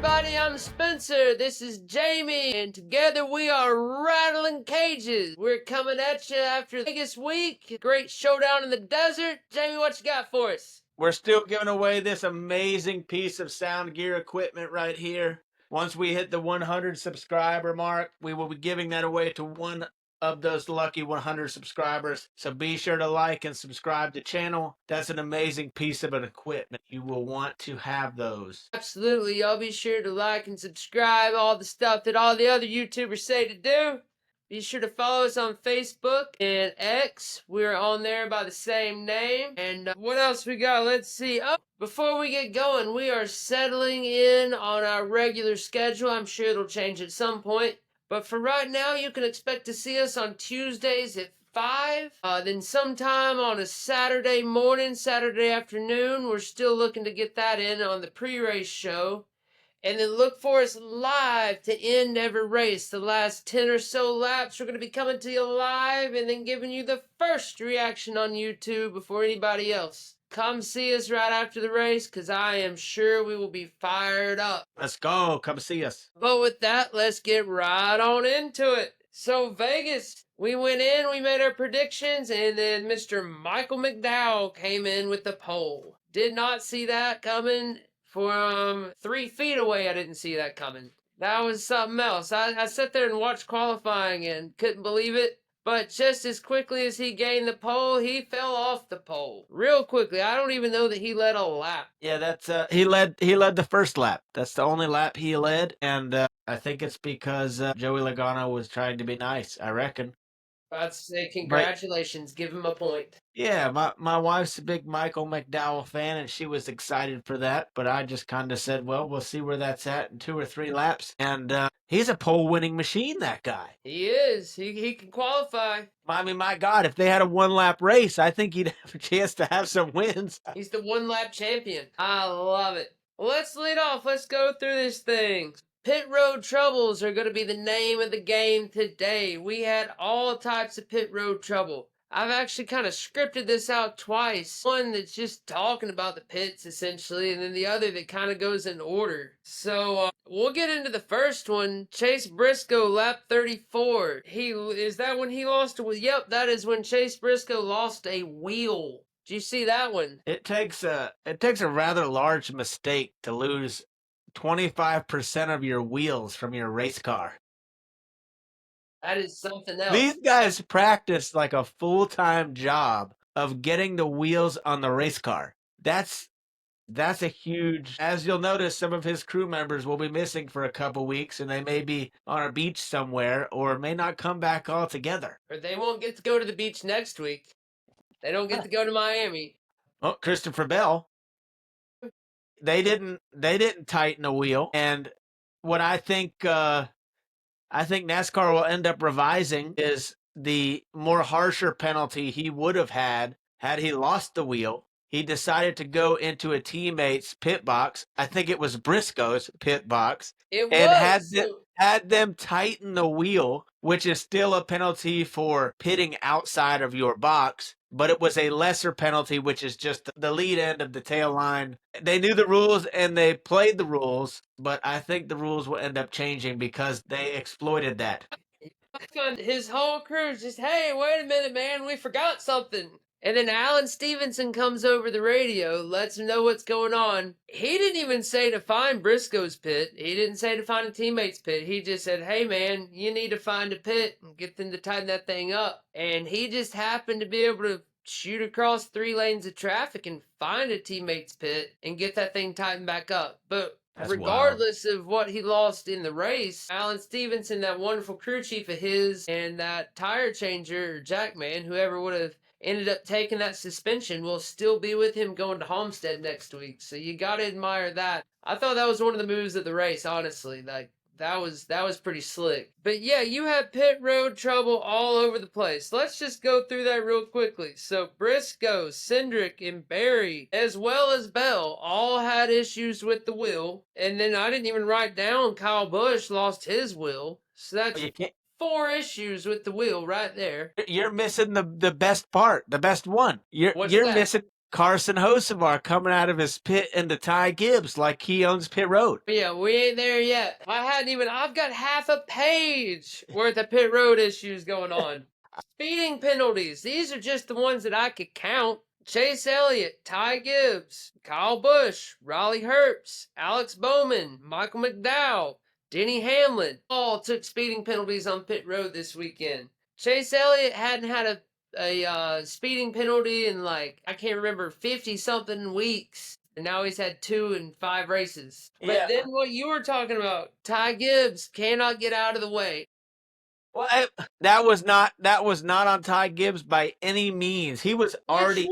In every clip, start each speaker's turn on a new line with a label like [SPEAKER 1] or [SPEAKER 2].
[SPEAKER 1] everybody, I'm Spencer, this is Jamie, and together we are Rattling Cages. We're coming at you after Vegas week, great showdown in the desert. Jamie, what you got for us?
[SPEAKER 2] We're still giving away this amazing piece of sound gear equipment right here. Once we hit the 100 subscriber mark, we will be giving that away to one of those lucky 100 subscribers. So be sure to like and subscribe to the channel. That's an amazing piece of an equipment. You will want to have those.
[SPEAKER 1] Absolutely, y'all be sure to like and subscribe, all the stuff that all the other YouTubers say to do. Be sure to follow us on Facebook and X. We're on there by the same name. And what else we got? Let's see. Oh, before we get going, we are settling in on our regular schedule. I'm sure it'll change at some point. But for right now, you can expect to see us on Tuesdays at 5. Then sometime on a Saturday morning, Saturday afternoon. We're still looking to get that in on the pre-race show. And then look for us live to end every race. The last 10 or so laps, we're going to be coming to you live and then giving you the first reaction on YouTube before anybody else. Come see us right after the race, because I am sure we will be fired up.
[SPEAKER 2] Let's go. Come see us.
[SPEAKER 1] But with that, let's get right on into it. So Vegas, we went in, we made our predictions, and then Mr. Michael McDowell came in with the pole. Did not see that coming. From 3 feet away, I didn't see that coming. That was something else. I sat there and watched qualifying and couldn't believe it. But just as quickly as he gained the pole, he fell off the pole. Real quickly. I don't even know that he led a lap.
[SPEAKER 2] Yeah, that's he led the first lap. That's the only lap he led, and I think it's because Joey Logano was trying to be nice, I reckon.
[SPEAKER 1] I'd say congratulations, give him a point.
[SPEAKER 2] Yeah, my wife's a big Michael McDowell fan, and she was excited for that. But I just kind of said, well, we'll see where that's at in 2 or 3 laps. And he's a pole-winning machine, that guy.
[SPEAKER 1] He is. He can qualify.
[SPEAKER 2] I mean, my God, if they had a 1-lap race, I think he'd have a chance to have some wins.
[SPEAKER 1] He's the 1-lap champion. I love it. Well, let's lead off. Let's go through this thing. Pit road troubles are going to be the name of the game today. We had all types of pit road trouble. I've actually kind of scripted this out twice. One that's just talking about the pits, essentially, and then the other that kind of goes in order. So, we'll get into the first one. Chase Briscoe, lap 34. Is that when he lost a wheel? Yep, that is when Chase Briscoe lost a wheel. Did you see that one?
[SPEAKER 2] It takes a rather large mistake to lose 25% of your wheels from your race car.
[SPEAKER 1] That is something else.
[SPEAKER 2] These guys practice like a full-time job of getting the wheels on the race car. That's a huge, as you'll notice, some of his crew members will be missing for a couple weeks, and they may be on a beach somewhere or may not come back altogether.
[SPEAKER 1] Or they won't get to go to the beach next week. They don't get to go to Miami.
[SPEAKER 2] Oh, Christopher Bell. They didn't tighten the wheel, and what I think NASCAR will end up revising is the more harsher penalty he would have had he lost the wheel. He decided to go into a teammate's pit box. I think it was Briscoe's pit box.
[SPEAKER 1] It
[SPEAKER 2] was.
[SPEAKER 1] And
[SPEAKER 2] had them tighten the wheel, which is still a penalty for pitting outside of your box, but it was a lesser penalty, which is just the lead end of the tail line. They knew the rules and they played the rules, but I think the rules will end up changing because they exploited that.
[SPEAKER 1] His whole crew's just, hey, wait a minute, man, we forgot something. And then Alan Stevenson comes over the radio, lets him know what's going on. He didn't even say to find Briscoe's pit. He didn't say to find a teammate's pit. He just said, hey, man, you need to find a pit and get them to tighten that thing up. And he just happened to be able to shoot across 3 lanes of traffic and find a teammate's pit and get that thing tightened back up. But
[SPEAKER 2] that's
[SPEAKER 1] regardless
[SPEAKER 2] wild.
[SPEAKER 1] of what he lost in the race, Alan Stevenson, that wonderful crew chief of his, and that tire changer, or Jackman, whoever would have ended up taking that suspension, will still be with him going to Homestead next week. So you gotta admire that. I thought that was one of the moves of the race, honestly. Like, that was pretty slick. But yeah, you had pit road trouble all over the place. Let's just go through that real quickly. So Briscoe, Cindric, and Barry, as well as Bell, all had issues with the wheel. And then I didn't even write down Kyle Busch lost his wheel. So that's 4 issues with the wheel right there.
[SPEAKER 2] You're missing the best part, the best one. You're missing Carson Hocevar coming out of his pit into Ty Gibbs like he owns pit road.
[SPEAKER 1] Yeah, we ain't there yet. I've got half a page worth of pit road issues going on. Speeding penalties. These are just the ones that I could count. Chase Elliott, Ty Gibbs, Kyle Busch, Riley Herbst, Alex Bowman, Michael McDowell, Denny Hamlin all took speeding penalties on pit road this weekend. Chase Elliott hadn't had a speeding penalty in like, I can't remember, 50 something weeks. And now he's had 2 in 5 races. But then what you were talking about, Ty Gibbs cannot get out of the way.
[SPEAKER 2] Well, that was not on Ty Gibbs by any means. He was already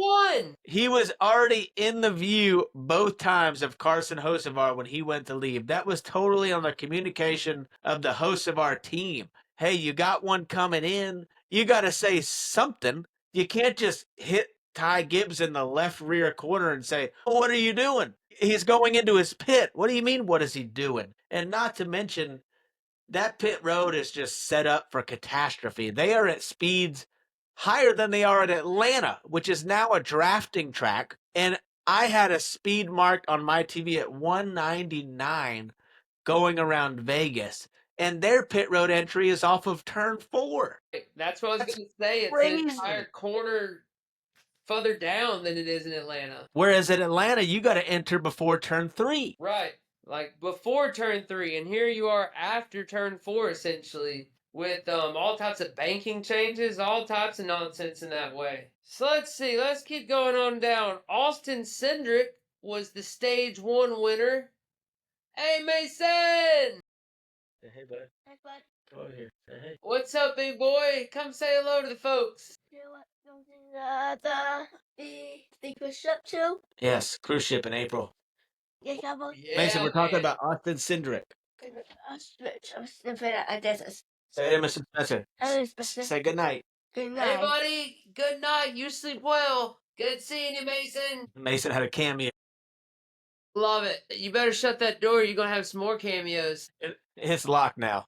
[SPEAKER 2] in the view both times of Carson Hocevar when he went to leave. That was totally on the communication of the Hocevar team. Hey, you got one coming in. You got to say something. You can't just hit Ty Gibbs in the left rear corner and say, "What are you doing?" He's going into his pit. What do you mean, what is he doing? And not to mention, that pit road is just set up for catastrophe. They are at speeds higher than they are at Atlanta, which is now a drafting track. And I had a speed marked on my TV at 199 going around Vegas. And their pit road entry is off of turn 4.
[SPEAKER 1] That's what I was going to say. It's an entire corner further down than it is in Atlanta.
[SPEAKER 2] Whereas at Atlanta, you got to enter before turn 3.
[SPEAKER 1] Right. Like before turn 3. And here you are after turn 4, essentially. With all types of banking changes, all types of nonsense in that way. So let's see. Let's keep going on down. Austin Cindric was the stage 1 winner. Hey, Mason!
[SPEAKER 2] Hey, bud.
[SPEAKER 3] Hey, bud.
[SPEAKER 2] Come over here. Say hey.
[SPEAKER 1] What's up, big boy? Come say hello to the folks.
[SPEAKER 3] The cruise ship too?
[SPEAKER 2] Yes, cruise ship in April.
[SPEAKER 3] Yeah, Cabo.
[SPEAKER 1] Yeah,
[SPEAKER 2] Mason, we're talking
[SPEAKER 1] man.
[SPEAKER 2] about Austin Cindric. Say hey, Mr. Spencer. Say good night.
[SPEAKER 3] Good
[SPEAKER 1] Hey,
[SPEAKER 3] night.
[SPEAKER 1] buddy. Good night. You sleep well. Good seeing you, Mason.
[SPEAKER 2] Mason had a cameo.
[SPEAKER 1] Love it. You better shut that door. You're going to have some more cameos.
[SPEAKER 2] It's locked now.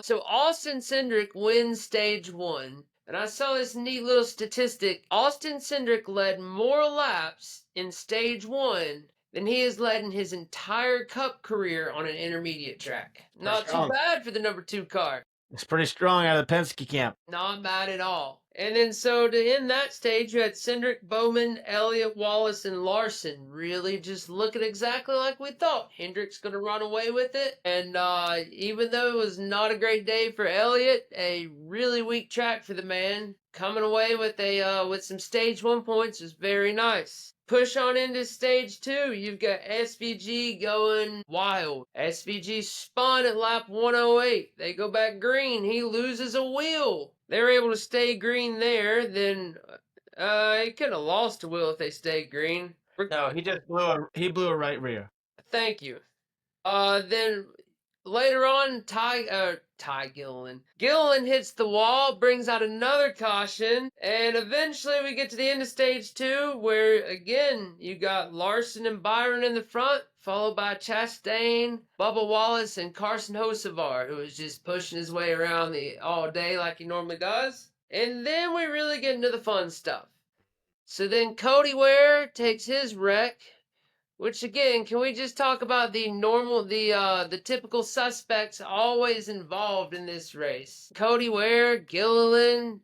[SPEAKER 1] So Austin Cindric wins stage 1. And I saw this neat little statistic. Austin Cindric led more laps in stage 1 than he has led in his entire Cup career on an intermediate track. Not too bad for the number 2 car.
[SPEAKER 2] It's pretty strong out of the Penske camp.
[SPEAKER 1] Not bad at all. And then so to end that stage, you had Cindric, Bowman, Elliott, Wallace, and Larson really just looking exactly like we thought. Hendrick's going to run away with it. And even though it was not a great day for Elliott, a really weak track for the man, coming away with with some stage 1 points was very nice. Push on into stage 2. You've got SVG going wild. SVG spun at lap 108. They go back green. He loses a wheel. They're able to stay green there. Then he could have lost a wheel if they stayed green.
[SPEAKER 2] No, he just blew a right rear.
[SPEAKER 1] Thank you. Then later on, Ty Gilliland. Gilliland hits the wall, brings out another caution, and eventually we get to the end of stage 2, where again you got Larson and Byron in the front, followed by Chastain, Bubba Wallace, and Carson Hocevar, who was just pushing his way around all day like he normally does. And then we really get into the fun stuff. So then Cody Ware takes his wreck. Which again, can we just talk about the typical suspects always involved in this race? Cody Ware, Gilliland,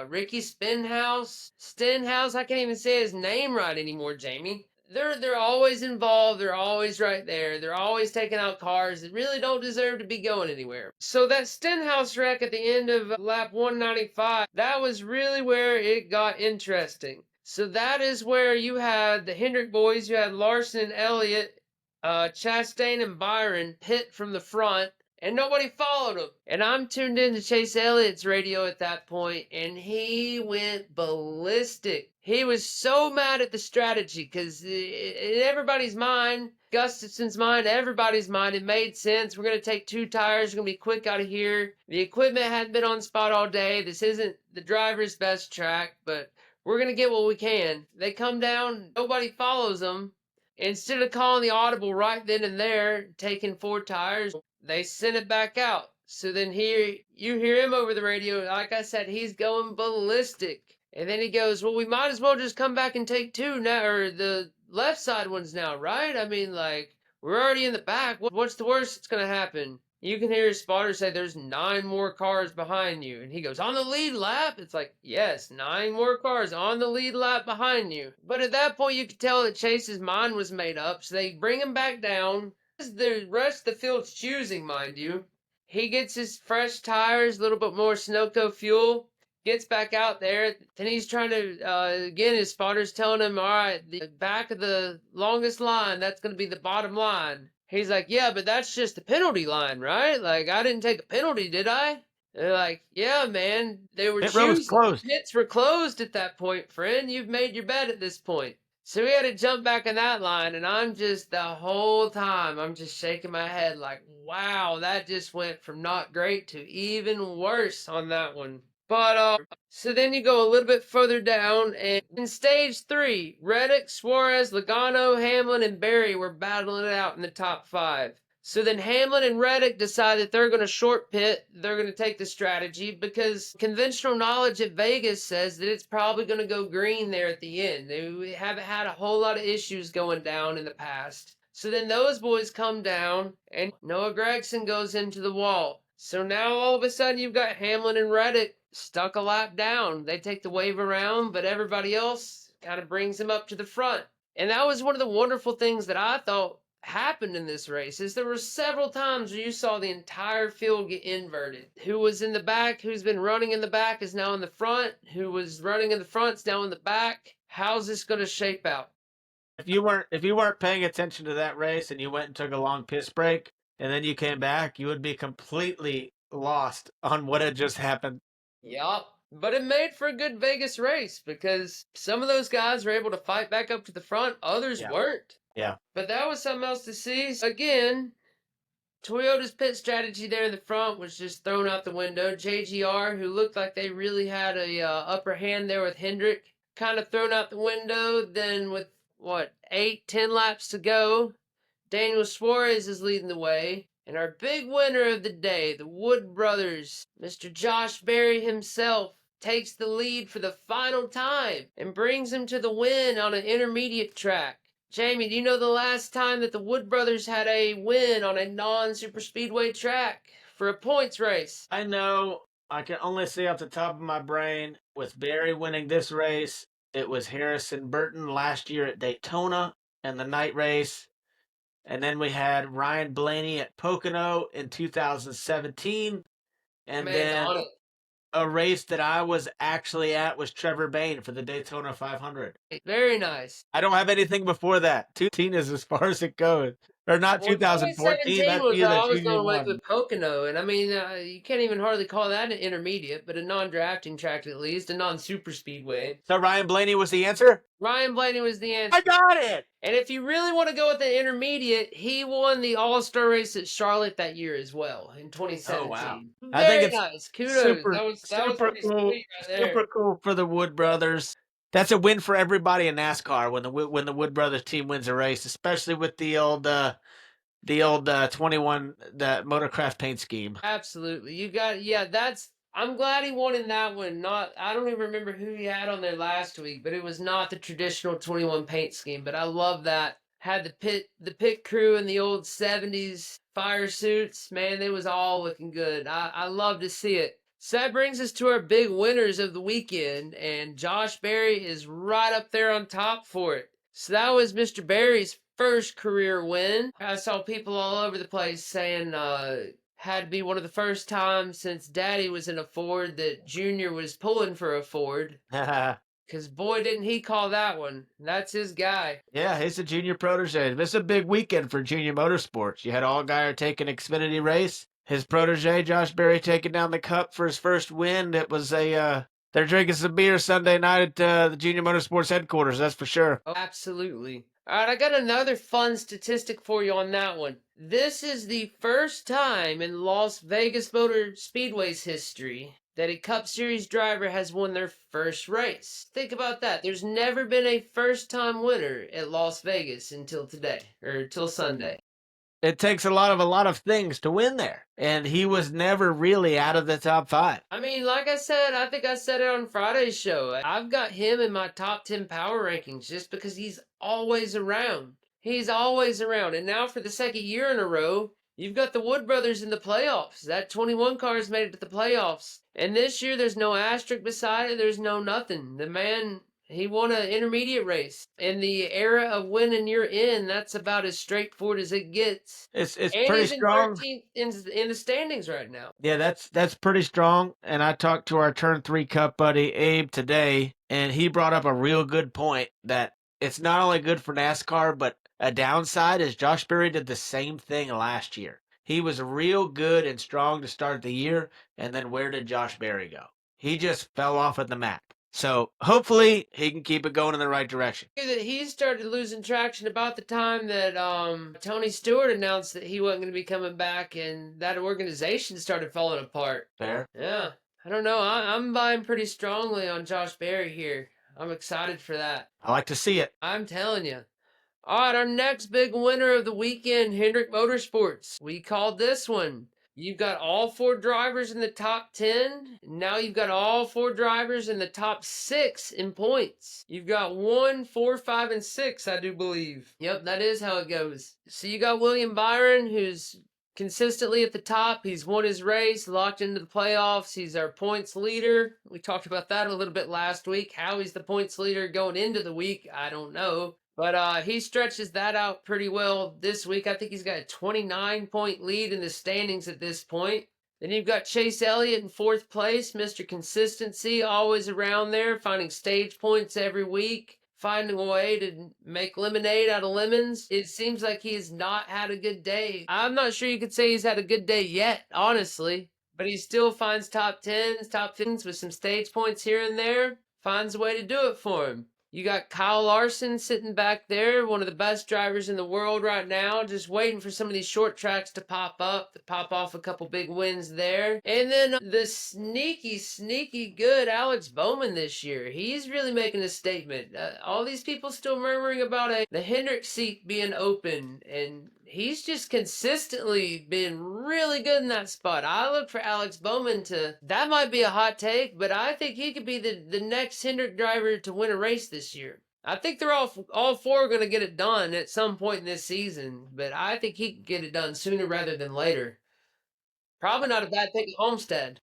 [SPEAKER 1] Ricky Stenhouse, I can't even say his name right anymore, Jamie. They're always involved, they're always right there, they're always taking out cars that really don't deserve to be going anywhere. So that Stenhouse wreck at the end of lap 195, that was really where it got interesting. So that is where you had the Hendrick boys, you had Larson and Elliott, Chastain and Byron pit from the front, and nobody followed them. And I'm tuned in to Chase Elliott's radio at that point, and he went ballistic. He was so mad at the strategy, because in everybody's mind, Gustafson's mind, everybody's mind, it made sense. We're going to take 2 tires, we're going to be quick out of here. The equipment hadn't been on spot all day. This isn't the driver's best track, but we're going to get what we can. They come down, nobody follows them. Instead of calling the audible right then and there, taking 4 tires, they send it back out. So then here, you hear him over the radio. Like I said, he's going ballistic. And then he goes, well, we might as well just come back and take two now, or the left side ones now, right? I mean, like, we're already in the back. What's the worst that's going to happen? You can hear his spotter say, there's 9 more cars behind you. And he goes, on the lead lap? It's like, yes, 9 more cars on the lead lap behind you. But at that point, you could tell that Chase's mind was made up. So they bring him back down. The rest of the field's choosing, mind you. He gets his fresh tires, a little bit more Sunoco fuel, gets back out there. Then he's trying to, again, his spotter's telling him, all right, the back of the longest line, that's going to be the bottom line. He's like, yeah, but that's just the penalty line, right? Like, I didn't take a penalty, did I? They're like, yeah, man, they were
[SPEAKER 2] Pit road's
[SPEAKER 1] choosing.
[SPEAKER 2] closed.
[SPEAKER 1] Pits were closed at that point, friend. You've made your bet at this point. So we had to jump back in that line, and I'm just, the whole time, I'm just shaking my head like, wow, that just went from not great to even worse on that one. But, so then you go a little bit further down, and in stage 3, Reddick, Suarez, Logano, Hamlin, and Berry were battling it out in the top 5. So then Hamlin and Reddick decide that they're going to short pit. They're going to take the strategy because conventional knowledge at Vegas says that it's probably going to go green there at the end. They haven't had a whole lot of issues going down in the past. So then those boys come down and Noah Gragson goes into the wall. So now all of a sudden you've got Hamlin and Reddick stuck a lap down. They take the wave around, but everybody else kind of brings them up to the front. And that was one of the wonderful things that I thought happened in this race is there were several times where you saw the entire field get inverted. Who was in the back, who's been running in the back is now in the front. Who was running in the front is now in the back. How's this going to shape out?
[SPEAKER 2] If you weren't paying attention to that race and you went and took a long piss break and then you came back, you would be completely lost on what had just happened.
[SPEAKER 1] Yup. But it made for a good Vegas race because some of those guys were able to fight back up to the front, others weren't.
[SPEAKER 2] Yeah.
[SPEAKER 1] But that was something else to see. Again, Toyota's pit strategy there in the front was just thrown out the window. JGR, who looked like they really had a upper hand there with Hendrick, kind of thrown out the window. Then with, 8-10 laps to go, Daniel Suarez is leading the way. And our big winner of the day, the Wood brothers, Mr. Josh Berry himself, takes the lead for the final time and brings him to the win on an intermediate track. Jamie, do you know the last time that the Wood brothers had a win on a non-super speedway track for a points race?
[SPEAKER 2] I know. I can only see off the top of my brain with Barry winning this race. It was Harrison Burton last year at Daytona and the night race. And then we had Ryan Blaney at Pocono in 2017. And then a race that I was actually at was Trevor Bayne for the Daytona 500.
[SPEAKER 1] Very nice.
[SPEAKER 2] I don't have anything before that. 2018 is as far as it goes. Or not 2014. That
[SPEAKER 1] was
[SPEAKER 2] year
[SPEAKER 1] I
[SPEAKER 2] that
[SPEAKER 1] was
[SPEAKER 2] Junior
[SPEAKER 1] going with
[SPEAKER 2] won.
[SPEAKER 1] the Pocono, and I mean, you can't even hardly call that an intermediate, but a non-drafting track at least, a non-super speedway.
[SPEAKER 2] So Ryan Blaney was the answer?
[SPEAKER 1] Ryan Blaney was the answer.
[SPEAKER 2] I got it!
[SPEAKER 1] And if you really want to go with the intermediate, he won the All-Star race at Charlotte that year as well in 2017.
[SPEAKER 2] Oh, wow.
[SPEAKER 1] Very
[SPEAKER 2] I think it's
[SPEAKER 1] nice. Kudos.
[SPEAKER 2] Super,
[SPEAKER 1] that was
[SPEAKER 2] super
[SPEAKER 1] pretty
[SPEAKER 2] cool.
[SPEAKER 1] sweet right there.
[SPEAKER 2] Super cool for the Wood brothers. That's a win for everybody in NASCAR when the Wood brothers team wins a race, especially with the old 21 the motorcraft paint scheme.
[SPEAKER 1] Absolutely. I'm glad he won in that one. I don't even remember who he had on there last week, but it was not the traditional 21 paint scheme. But I love that. Had the pit crew in the old 70s fire suits. Man, they was all looking good. I love to see it. So that brings us to our big winners of the weekend, and Josh Berry is right up there on top for it. So that was Mr. Berry's first career win. I saw people all over the place saying had to be one of the first times since Daddy was in a Ford that Junior was pulling for a Ford. Because boy, didn't he call that one. That's his guy.
[SPEAKER 2] Yeah, he's a Junior protege. This is a big weekend for Junior Motorsports. You had Allgaier taking Xfinity race. His protege, Josh Berry, taking down the Cup for his first win. It was they're drinking some beer Sunday night at the Junior Motorsports headquarters, that's for sure.
[SPEAKER 1] Oh, absolutely. All right, I got another fun statistic for you on that one. This is the first time in Las Vegas Motor Speedway's history that a Cup Series driver has won their first race. Think about that. There's never been a first-time winner at Las Vegas until today, or till Sunday.
[SPEAKER 2] It takes a lot of things to win there, and he was never really out of the top 5.
[SPEAKER 1] I mean, like I said, I think I said it on Friday's show. I've got him in my top 10 power rankings just because he's always around. He's always around. And now for the second year in a row, you've got the Wood brothers in the playoffs. That 21 car has made it to the playoffs. And this year, there's no asterisk beside it. There's no nothing. The man, he won an intermediate race. In the era of winning you're in, that's about as straightforward as it gets.
[SPEAKER 2] It's
[SPEAKER 1] And
[SPEAKER 2] pretty
[SPEAKER 1] he's in
[SPEAKER 2] strong.
[SPEAKER 1] 13th in the standings right now.
[SPEAKER 2] Yeah, that's pretty strong. And I talked to our Turn 3 Cup buddy Abe today, and he brought up a real good point that it's not only good for NASCAR, but a downside is Josh Berry did the same thing last year. He was real good and strong to start the year, and then where did Josh Berry go? He just fell off of the map. So hopefully he can keep it going in the right direction.
[SPEAKER 1] That he started losing traction about the time that Tony Stewart announced that he wasn't going to be coming back, and that organization started falling apart.
[SPEAKER 2] Fair.
[SPEAKER 1] Yeah, I don't know. I'm buying pretty strongly on Josh Berry here. I'm excited for that.
[SPEAKER 2] I like to see it.
[SPEAKER 1] I'm telling you. All right, our next big winner of the weekend, Hendrick Motorsports. We called this one. You've got all 4 drivers in the top 10. Now you've got all 4 drivers in the top 6 in points. You've got 1, 4, 5, and 6, I do believe. Yep, that is how it goes. So you got William Byron, who's consistently at the top. He's won his race, locked into the playoffs. He's our points leader. We talked about that a little bit last week. How he's the points leader going into the week, I don't know. But he stretches that out pretty well this week. I think he's got a 29-point lead in the standings at this point. Then you've got Chase Elliott in 4th place, Mr. Consistency, always around there, finding stage points every week, finding a way to make lemonade out of lemons. It seems like he has not had a good day. I'm not sure you could say he's had a good day yet, honestly. But he still finds top 10s, top 15s with some stage points here and there. Finds a way to do it for him. You got Kyle Larson sitting back there, one of the best drivers in the world right now, just waiting for some of these short tracks to pop up, to pop off a couple big wins there. And then the sneaky good Alex Bowman this year. He's really making a statement. All these people still murmuring about the Hendrick seat being open, and he's just consistently been really good in that spot. I look for Alex Bowman that might be a hot take, but I think he could be the next Hendrick driver to win a race this year. I think they're all 4 going to get it done at some point in this season, but I think he can get it done sooner rather than later. Probably not a bad pick at Homestead.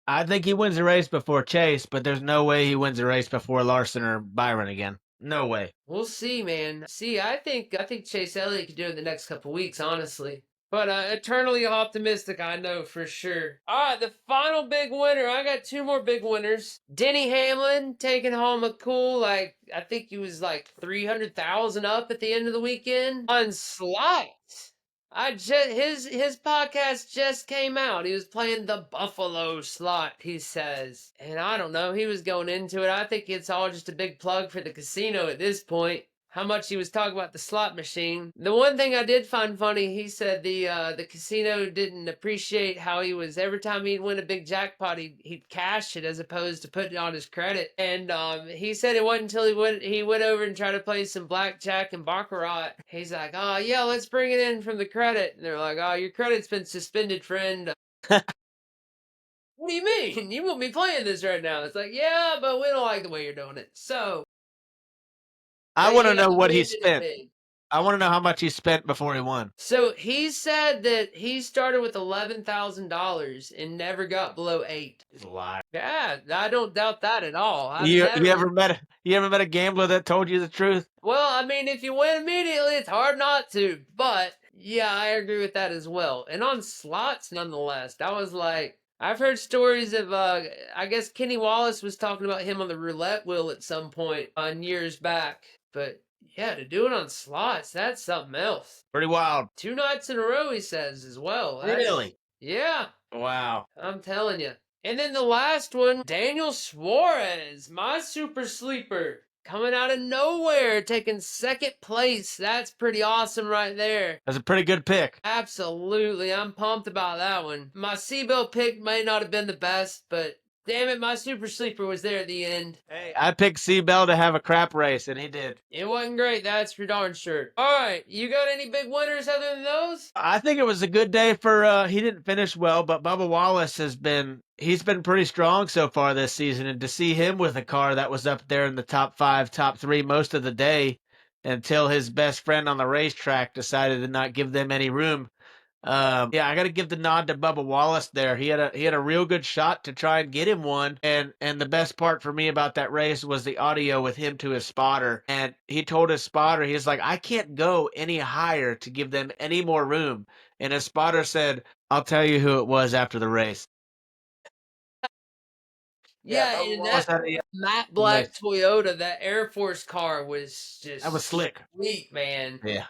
[SPEAKER 2] I think he wins the race before Chase, but there's no way he wins the race before Larson or Byron again. No way.
[SPEAKER 1] We'll see, man. See, I think Chase Elliott could do it in the next couple weeks, honestly. But eternally optimistic, I know for sure. All right, the final big winner. I got 2 more big winners. Denny Hamlin taking home a cool, I think he was like 300,000 up at the end of the weekend on slots. His podcast just came out. He was playing the Buffalo slot, he says. And I don't know, he was going into it. I think it's all just a big plug for the casino at this point. How much he was talking about the slot machine. The one thing I did find funny, he said the casino didn't appreciate how he was, every time he'd win a big jackpot, he'd cash it as opposed to put it on his credit. And he said it wasn't until he went over and tried to play some blackjack and baccarat. He's like, oh yeah, let's bring it in from the credit. And they're like, oh, your credit's been suspended, friend. What do you mean? You won't be playing this right now. It's like, yeah, but we don't like the way you're doing it. So
[SPEAKER 2] I want to know what he spent. I want to know how much he spent before he won.
[SPEAKER 1] So he said that he started with $11,000 and never got below 8.
[SPEAKER 2] He's a liar.
[SPEAKER 1] Yeah, I don't doubt that at all.
[SPEAKER 2] You ever met a gambler that told you the truth?
[SPEAKER 1] Well, I mean, if you win immediately, it's hard not to. But yeah, I agree with that as well. And on slots, nonetheless, that was like, I've heard stories of, I guess Kenny Wallace was talking about him on the roulette wheel at some point on years back. But yeah, to do it on slots, that's something else.
[SPEAKER 2] Pretty wild.
[SPEAKER 1] 2 nights in a row, he says, as well.
[SPEAKER 2] Really?
[SPEAKER 1] Yeah.
[SPEAKER 2] Wow.
[SPEAKER 1] I'm telling you. And then the last one, Daniel Suarez, my super sleeper, coming out of nowhere, taking 2nd place. That's pretty awesome right there.
[SPEAKER 2] That's a pretty good pick.
[SPEAKER 1] Absolutely. I'm pumped about that one. My Seabell pick may not have been the best, but Damn it, my super sleeper was there at the end.
[SPEAKER 2] Hey, I picked Seabell to have a crap race, and he did.
[SPEAKER 1] It wasn't great, that's for darn sure. Alright, you got any big winners other than those?
[SPEAKER 2] I think it was a good day for he didn't finish well, but Bubba Wallace he's been pretty strong so far this season, and to see him with a car that was up there in the top 5, top 3 most of the day until his best friend on the racetrack decided to not give them any room. Yeah, I got to give the nod to Bubba Wallace there. He had a real good shot to try and get him one, and the best part for me about that race was the audio with him to his spotter, and he told his spotter, he's like, I can't go any higher to give them any more room, and his spotter said, I'll tell you who it was after the race.
[SPEAKER 1] Yeah,
[SPEAKER 2] Bubba
[SPEAKER 1] and
[SPEAKER 2] Wallace
[SPEAKER 1] that
[SPEAKER 2] had a
[SPEAKER 1] matte black
[SPEAKER 2] race.
[SPEAKER 1] Toyota, that Air Force car was just
[SPEAKER 2] That was slick.
[SPEAKER 1] sweet, man.
[SPEAKER 2] Yeah.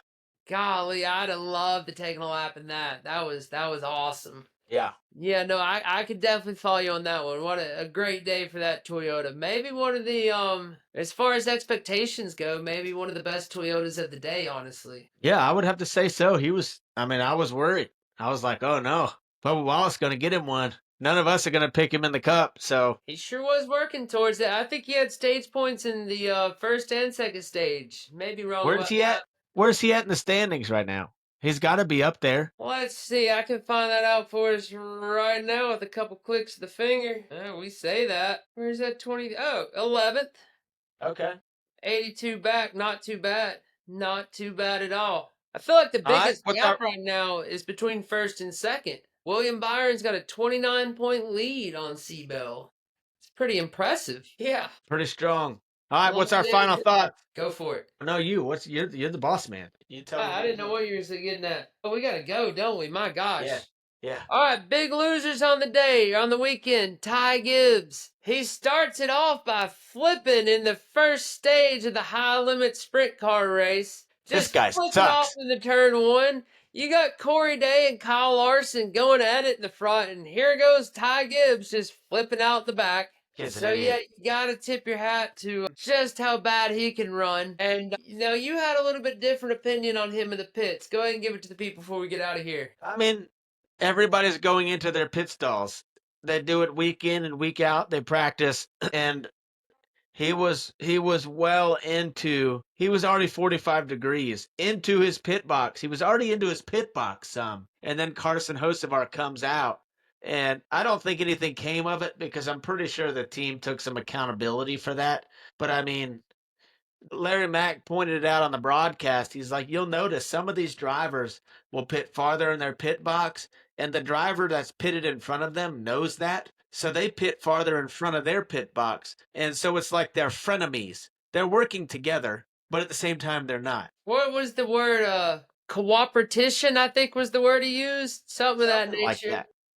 [SPEAKER 1] Golly, I'd have loved to take a lap in that. That was awesome.
[SPEAKER 2] Yeah.
[SPEAKER 1] Yeah, no, I could definitely follow you on that one. What a great day for that Toyota. Maybe one of the as far as expectations go, maybe one of the best Toyotas of the day, honestly.
[SPEAKER 2] Yeah, I would have to say so. I was worried. I was like, oh no, Bubba Wallace going to get him one. None of us are going to pick him in the cup, so.
[SPEAKER 1] He sure was working towards it. I think he had stage points in the first and second stage. Maybe wrong
[SPEAKER 2] Where's
[SPEAKER 1] about
[SPEAKER 2] he at?
[SPEAKER 1] that.
[SPEAKER 2] Where's he at in the standings right now? He's got to be up there.
[SPEAKER 1] Let's see. I can find that out for us right now with a couple clicks of the finger. We say that. Where's that 20? Oh, 11th.
[SPEAKER 2] Okay.
[SPEAKER 1] 82 back. Not too bad. Not too bad at all. I feel like the
[SPEAKER 2] All right,
[SPEAKER 1] biggest
[SPEAKER 2] what's
[SPEAKER 1] gap
[SPEAKER 2] our-
[SPEAKER 1] right now is between first and second. William Byron's got a 29-point lead on Seabell. It's pretty impressive. Yeah.
[SPEAKER 2] Pretty strong. All right, what's
[SPEAKER 1] Well,
[SPEAKER 2] our final
[SPEAKER 1] there-
[SPEAKER 2] thought?
[SPEAKER 1] Go for it.
[SPEAKER 2] No, you're the boss man. You tell me.
[SPEAKER 1] I didn't know what you were getting at. Oh, we gotta go, don't we? My gosh.
[SPEAKER 2] Yeah. Yeah.
[SPEAKER 1] All right, big losers on the day, on the weekend. Ty Gibbs. He starts it off by flipping in the first stage of the high limit sprint car race.
[SPEAKER 2] This
[SPEAKER 1] Just
[SPEAKER 2] guy
[SPEAKER 1] flipping
[SPEAKER 2] sucks.
[SPEAKER 1] off in the turn one. You got Corey Day and Kyle Larson going at it in the front, and here goes Ty Gibbs just flipping out the back.
[SPEAKER 2] Kid's an
[SPEAKER 1] So yeah,
[SPEAKER 2] idiot.
[SPEAKER 1] you gotta tip your hat to just how bad he can run. And you had a little bit different opinion on him in the pits. Go ahead and give it to the people before we get out of here.
[SPEAKER 2] I mean, everybody's going into their pit stalls. They do it week in and week out. They practice, and he was well into. He was already 45 degrees into his pit box. He was already into his pit box some, and then Carson Hocevar comes out, and I don't think anything came of it because I'm pretty sure the team took some accountability for that. But I mean, Larry Mack pointed it out on the broadcast. He's like, you'll notice some of these drivers will pit farther in their pit box, and the driver that's pitted in front of them knows that. So they pit farther in front of their pit box. And so it's like they're frenemies. They're working together, but at the same time, they're not.
[SPEAKER 1] What was the word? Cooperation, I think was the word he used. Something of that
[SPEAKER 2] Something like
[SPEAKER 1] nature.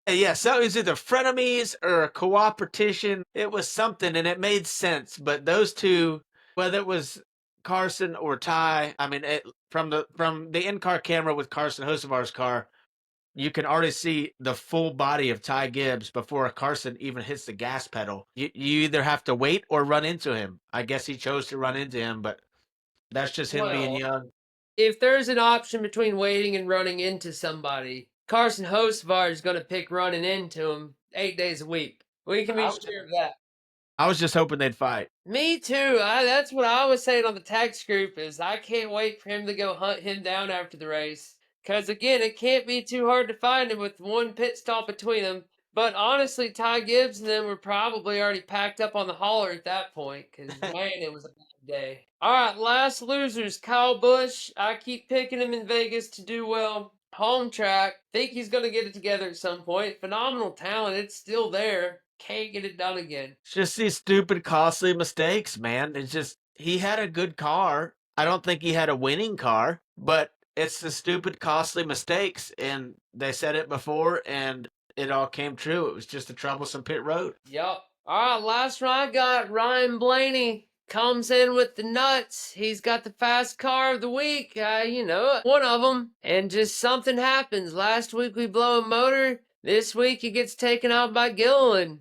[SPEAKER 2] that. Yeah, so it was either frenemies or a cooperation. It was something, and it made sense. But those two, whether it was Carson or Ty, I mean, from the in-car camera with Carson Hocevar's car, you can already see the full body of Ty Gibbs before Carson even hits the gas pedal. You either have to wait or run into him. I guess he chose to run into him, but that's just him being
[SPEAKER 1] Well,
[SPEAKER 2] young.
[SPEAKER 1] if there's an option between waiting and running into somebody, Carson Hocevar is going to pick running into him 8 days a week. We can be sure of that.
[SPEAKER 2] I was just hoping they'd fight.
[SPEAKER 1] Me too. That's what I was saying on the text group is I can't wait for him to go hunt him down after the race. Because again, it can't be too hard to find him with one pit stop between them. But honestly, Ty Gibbs and them were probably already packed up on the hauler at that point. Because man, it was a bad day. All right, last losers. Kyle Busch. I keep picking him in Vegas to do well. Home track. Think he's going to get it together at some point. Phenomenal talent. It's still there. Can't get it done again.
[SPEAKER 2] It's just these stupid, costly mistakes, man. It's just, he had a good car. I don't think he had a winning car, but it's the stupid, costly mistakes. And they said it before, and it all came true. It was just a troublesome pit road.
[SPEAKER 1] Yup. All right, last one I got, Ryan Blaney comes in with the nuts. He's got the fast car of the week, one of them. And just something happens. Last week we blow a motor. This week he gets taken out by Gilliland.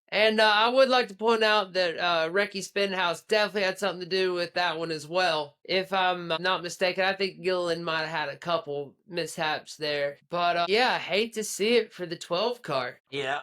[SPEAKER 1] And I would like to point out that Recky Spinhouse definitely had something to do with that one as well. If I'm not mistaken, I think Gilliland might have had a couple mishaps there. But yeah, I hate to see it for the 12 car.
[SPEAKER 2] Yeah,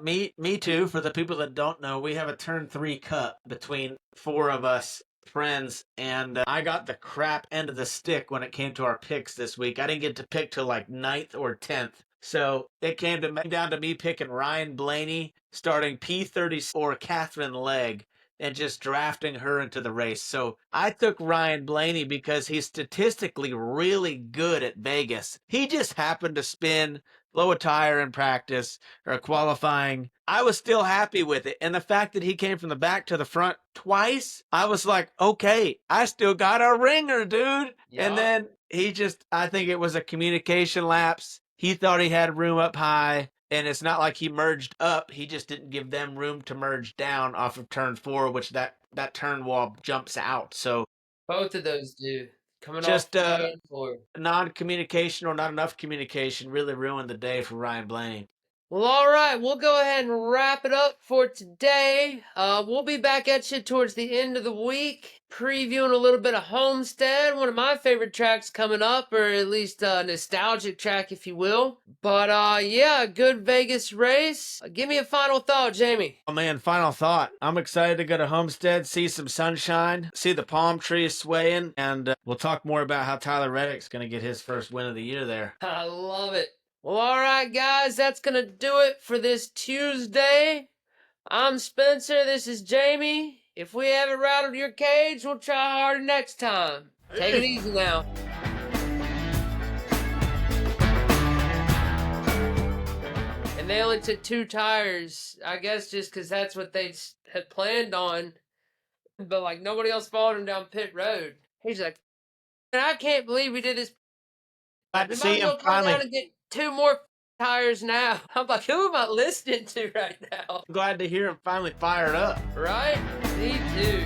[SPEAKER 2] me too. For the people that don't know, we have a turn 3 cut between 4 of us friends, and I got the crap end of the stick when it came to our picks this week. I didn't get to pick till like 9th or 10th. So it came down to me picking Ryan Blaney, starting P34 Catherine Legg, and just drafting her into the race. So I took Ryan Blaney because he's statistically really good at Vegas. He just happened to spin, blow a tire in practice or qualifying. I was still happy with it. And the fact that he came from the back to the front twice, I was like, okay, I still got a ringer, dude.
[SPEAKER 1] Yeah.
[SPEAKER 2] And then I think it was a communication lapse. He thought he had room up high, and it's not like he merged up. He just didn't give them room to merge down off of turn 4, which that turn wall jumps out. So
[SPEAKER 1] Both of those do. Coming
[SPEAKER 2] just
[SPEAKER 1] off turn 4.
[SPEAKER 2] non-communication or not enough communication really ruined the day for Ryan Blaney.
[SPEAKER 1] Well, all right, we'll go ahead and wrap it up for today. We'll be back at you towards the end of the week, previewing a little bit of Homestead, one of my favorite tracks coming up, or at least a nostalgic track, if you will. But yeah, good Vegas race. Give me a final thought, Jamie.
[SPEAKER 2] Oh man, final thought. I'm excited to go to Homestead, see some sunshine, see the palm trees swaying, and we'll talk more about how Tyler Reddick's going to get his first win of the year there.
[SPEAKER 1] I love it. Well, all right, guys, that's going to do it for this Tuesday. I'm Spencer. This is Jamie. If we haven't rattled your cage, we'll try harder next time. Take it easy now. And they only took 2 tires, I guess just because that's what they had planned on. But, like, nobody else followed him down pit road. He's like, I can't believe we did this.
[SPEAKER 2] Glad to
[SPEAKER 1] We
[SPEAKER 2] see
[SPEAKER 1] might as
[SPEAKER 2] him
[SPEAKER 1] well come down
[SPEAKER 2] finally.
[SPEAKER 1] and get 2 more tires now. I'm like, who am I listening to right now?
[SPEAKER 2] Glad to hear him finally fired up.
[SPEAKER 1] Right? Me too.